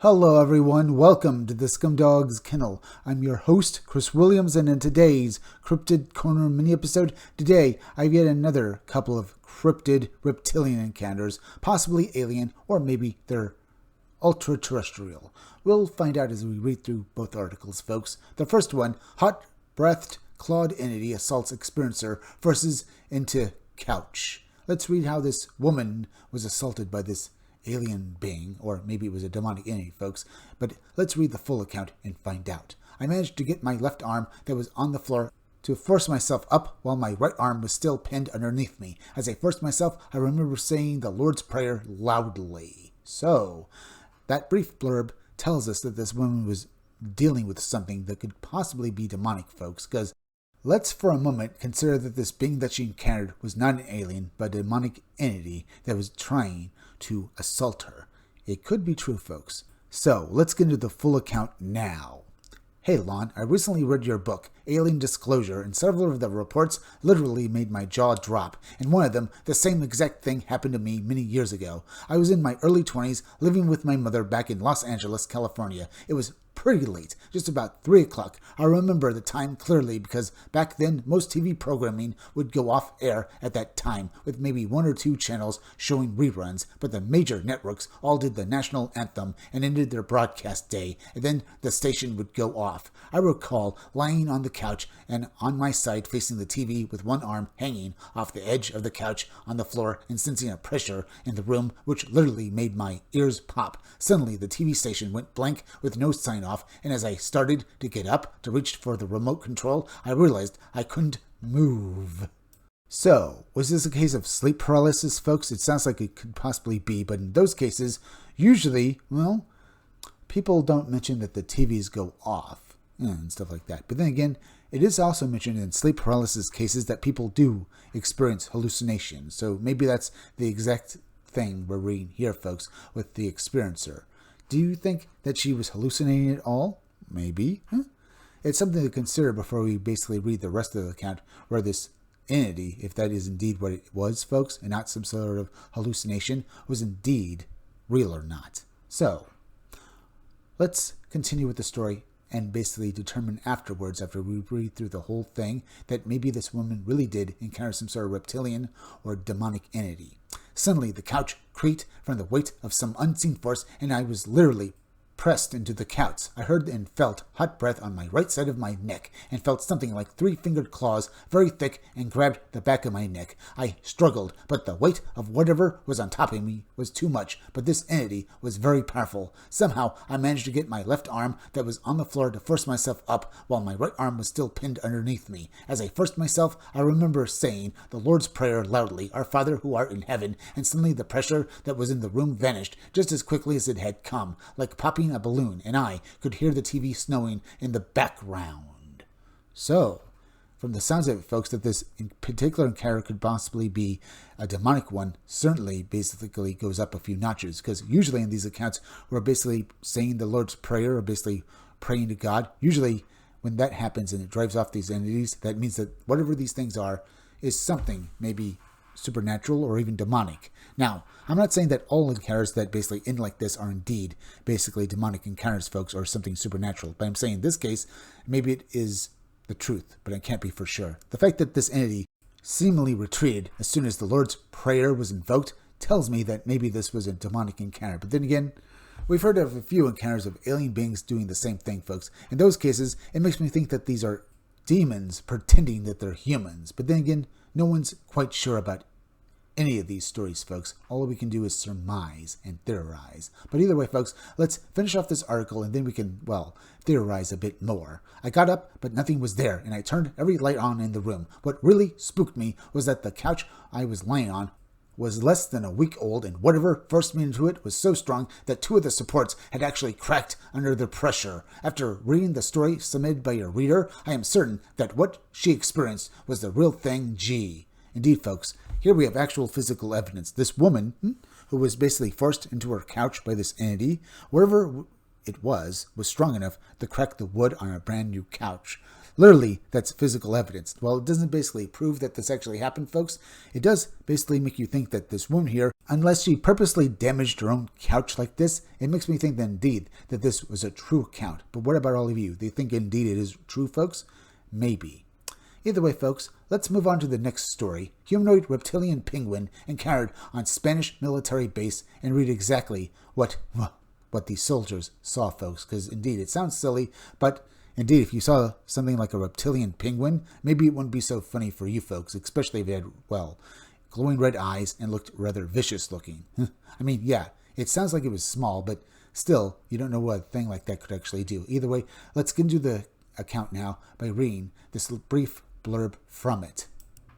Hello everyone, welcome to the Scumdog's Kennel. I'm your host, Chris Williams, and in today's Cryptid Corner mini-episode, today I've yet another couple of cryptid reptilian encounters, possibly alien, or maybe they're ultra-terrestrial. We'll find out as we read through both articles, folks. The first one, hot-breathed clawed entity assaults experiencer versus into couch. Let's read how this woman was assaulted by this alien being, or maybe it was a demonic entity, folks, but let's read the full account and find out. I managed to get my left arm that was on the floor to force myself up while my right arm was still pinned underneath me. As I forced myself, I remember saying the Lord's Prayer loudly. So, that brief blurb tells us that this woman was dealing with something that could possibly be demonic, folks, because let's for a moment consider that this being that she encountered was not an alien, but a demonic entity that was trying to assault her. It could be true, folks. So, let's get into the full account now. Hey Lon, I recently read your book, Alien Disclosure, and several of the reports literally made my jaw drop. And one of them, the same exact thing happened to me many years ago. I was in my early 20s, living with my mother back in Los Angeles, California. It was pretty late, just about 3 o'clock. I remember the time clearly because back then most TV programming would go off air at that time with maybe one or two channels showing reruns, but the major networks all did the national anthem and ended their broadcast day, and then the station would go off. I recall lying on the couch and on my side facing the TV with one arm hanging off the edge of the couch on the floor and sensing a pressure in the room which literally made my ears pop. Suddenly the TV station went blank with no sign off, and as I started to get up to reach for the remote control, I realized I couldn't move. So, was this a case of sleep paralysis, folks? It sounds like it could possibly be, but in those cases, usually, well, people don't mention that the TVs go off and stuff like that. But then again, it is also mentioned in sleep paralysis cases that people do experience hallucinations. So maybe that's the exact thing we're reading here, folks, with the experiencer. Do you think that she was hallucinating at all? Maybe. It's something to consider before we basically read the rest of the account, where this entity, if that is indeed what it was, folks, and not some sort of hallucination, was indeed real or not. So, let's continue with the story and basically determine afterwards, after we read through the whole thing, that maybe this woman really did encounter some sort of reptilian or demonic entity. Suddenly, the couch creaked from the weight of some unseen force, and I was literally pressed into the couch. I heard and felt hot breath on my right side of my neck, and felt something like three-fingered claws, very thick, and grabbed the back of my neck. I struggled, but the weight of whatever was on top of me was too much, but this entity was very powerful. Somehow, I managed to get my left arm that was on the floor to force myself up, while my right arm was still pinned underneath me. As I forced myself, I remember saying the Lord's Prayer loudly, Our Father who art in heaven, and suddenly the pressure that was in the room vanished just as quickly as it had come, like popping a balloon, and I could hear the TV snowing in the background. So, from the sounds of it, folks, that this particular encounter could possibly be a demonic one, certainly basically goes up a few notches, because usually in these accounts we're basically saying the Lord's Prayer, or basically praying to God. Usually when that happens and it drives off these entities, that means that whatever these things are is something maybe supernatural or even demonic. Now, I'm not saying that all encounters that basically end like this are indeed basically demonic encounters, folks, or something supernatural, but I'm saying in this case, maybe it is the truth, but I can't be for sure. The fact that this entity seemingly retreated as soon as the Lord's Prayer was invoked tells me that maybe this was a demonic encounter. But then again, we've heard of a few encounters of alien beings doing the same thing, folks. In those cases, it makes me think that these are demons pretending that they're humans. But then again, no one's quite sure about any of these stories, folks. All we can do is surmise and theorize. But either way, folks, let's finish off this article and then we can, well, theorize a bit more. I got up, but nothing was there, and I turned every light on in the room. What really spooked me was that the couch I was lying on was less than a week old, and whatever forced me into it was so strong that two of the supports had actually cracked under the pressure. After reading the story submitted by your reader, I am certain that what she experienced was the real thing G. Indeed, folks, here we have actual physical evidence. This woman, who was basically forced into her couch by this entity, wherever it was strong enough to crack the wood on a brand new couch. Literally, that's physical evidence. Well, it doesn't basically prove that this actually happened, folks. It does basically make you think that this woman here, unless she purposely damaged her own couch like this, it makes me think that indeed that this was a true account. But what about all of you? Do you think indeed it is true, folks? Maybe. Either way, folks, let's move on to the next story. Humanoid reptilian penguin encountered on Spanish military base, and read exactly what these soldiers saw, folks, because indeed it sounds silly, but indeed if you saw something like a reptilian penguin, maybe it wouldn't be so funny for you folks, especially if it had, well, glowing red eyes and looked rather vicious looking. I mean, yeah, it sounds like it was small, but still, you don't know what a thing like that could actually do. Either way, let's get into the account now by reading this brief blurb from it.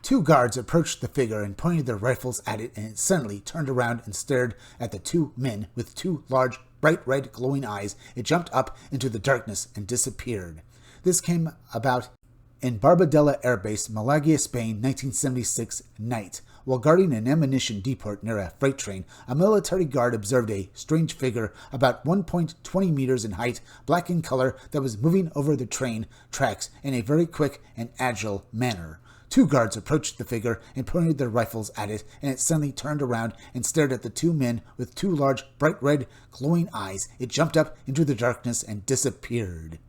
Two guards approached the figure and pointed their rifles at it, and it suddenly turned around and stared at the two men with two large, bright red glowing eyes. It jumped up into the darkness and disappeared. This came about in Barbadella Air Base, Malaga, Spain, 1976 night. While guarding an ammunition depot near a freight train, a military guard observed a strange figure about 1.20 meters in height, black in color, that was moving over the train tracks in a very quick and agile manner. Two guards approached the figure and pointed their rifles at it, and it suddenly turned around and stared at the two men with two large, bright red, glowing eyes. It jumped up into the darkness and disappeared.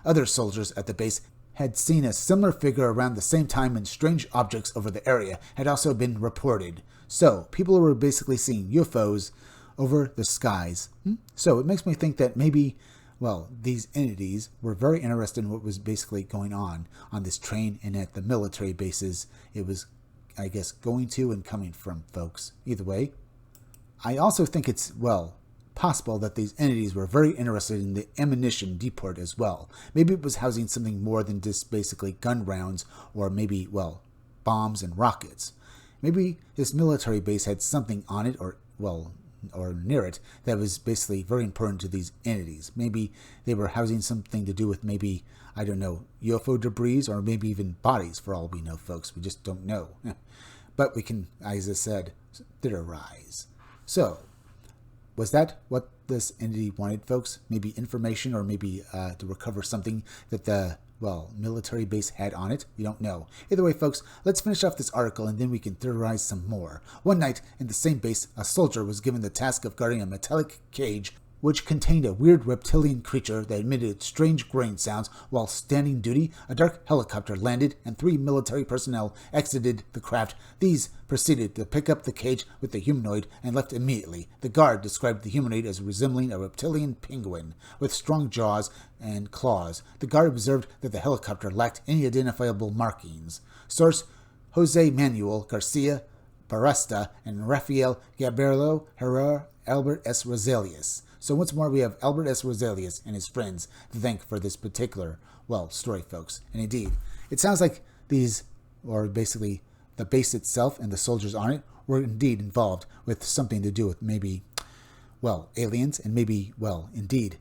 Other soldiers at the base had seen a similar figure around the same time, and strange objects over the area had also been reported. So, people were basically seeing UFOs over the skies. So, it makes me think that maybe, well, these entities were very interested in what was basically going on this train and at the military bases it was, I guess, going to and coming from, folks. Either way, I also think it's, well, possible that these entities were very interested in the ammunition depot as well. Maybe it was housing something more than just basically gun rounds, or maybe, well, bombs and rockets. Maybe this military base had something on it, or near it, that was basically very important to these entities. Maybe they were housing something to do with maybe, I don't know, UFO debris, or maybe even bodies, for all we know, folks. We just don't know. But we can, as I said, theorize. So, was that what this entity wanted, folks? Maybe information, or maybe to recover something that the, well, military base had on it? We don't know. Either way, folks, let's finish off this article and then we can theorize some more. One night, in the same base, a soldier was given the task of guarding a metallic cage which contained a weird reptilian creature that emitted strange growling sounds. While standing duty, a dark helicopter landed and 3 military personnel exited the craft. These proceeded to pick up the cage with the humanoid and left immediately. The guard described the humanoid as resembling a reptilian penguin with strong jaws and claws. The guard observed that the helicopter lacked any identifiable markings. Source: Jose Manuel Garcia Barresta and Rafael Gabrielo Herrera Albert S. Rosales. So once more, we have Albert S. Rosales and his friends to thank for this particular, well, story, folks. And indeed, it sounds like these, or basically the base itself and the soldiers on it, were indeed involved with something to do with maybe, well, aliens, and maybe, well, indeed,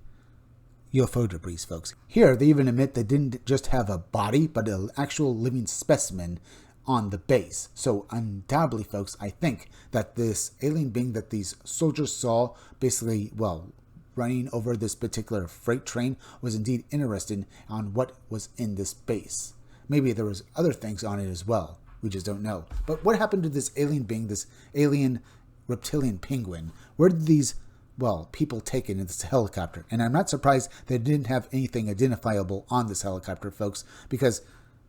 UFO debris, folks. Here, they even admit they didn't just have a body, but an actual living specimen on the base. So undoubtedly, folks, I think that this alien being that these soldiers saw basically, well, running over this particular freight train was indeed interested on what was in this base. Maybe there was other things on it as well. We just don't know. But what happened to this alien being, this alien reptilian penguin? Where did these, well, people take it in this helicopter? And I'm not surprised they didn't have anything identifiable on this helicopter, folks, because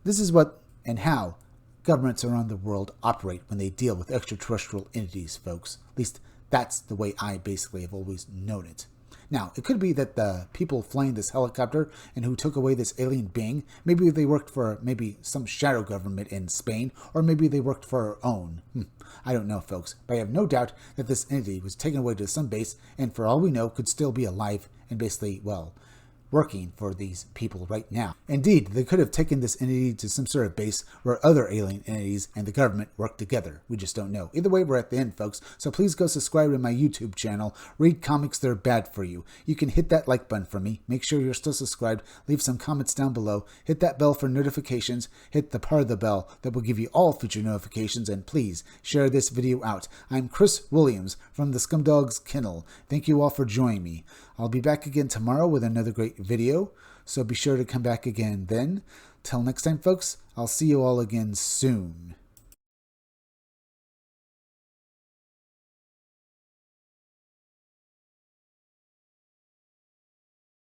this is what and how governments around the world operate when they deal with extraterrestrial entities, folks. At least that's the way I basically have always known it. Now, it could be that the people flying this helicopter and who took away this alien being, maybe they worked for maybe some shadow government in Spain, or maybe they worked for our own. I don't know, folks, but I have no doubt that this entity was taken away to some base, and for all we know, could still be alive and basically, well, working for these people right now. Indeed, they could have taken this entity to some sort of base where other alien entities and the government work together. We just don't know. Either way, we're at the end, folks, so please go subscribe to my YouTube channel. Read comics that are bad for you. You can hit that like button for me. Make sure you're still subscribed. Leave some comments down below. Hit that bell for notifications. Hit the part of the bell that will give you all future notifications, and please share this video out. I'm Chris Williams from the Scumdogs Kennel. Thank you all for joining me. I'll be back again tomorrow with another great video, so be sure to come back again then. Till next time, folks, I'll see you all again soon.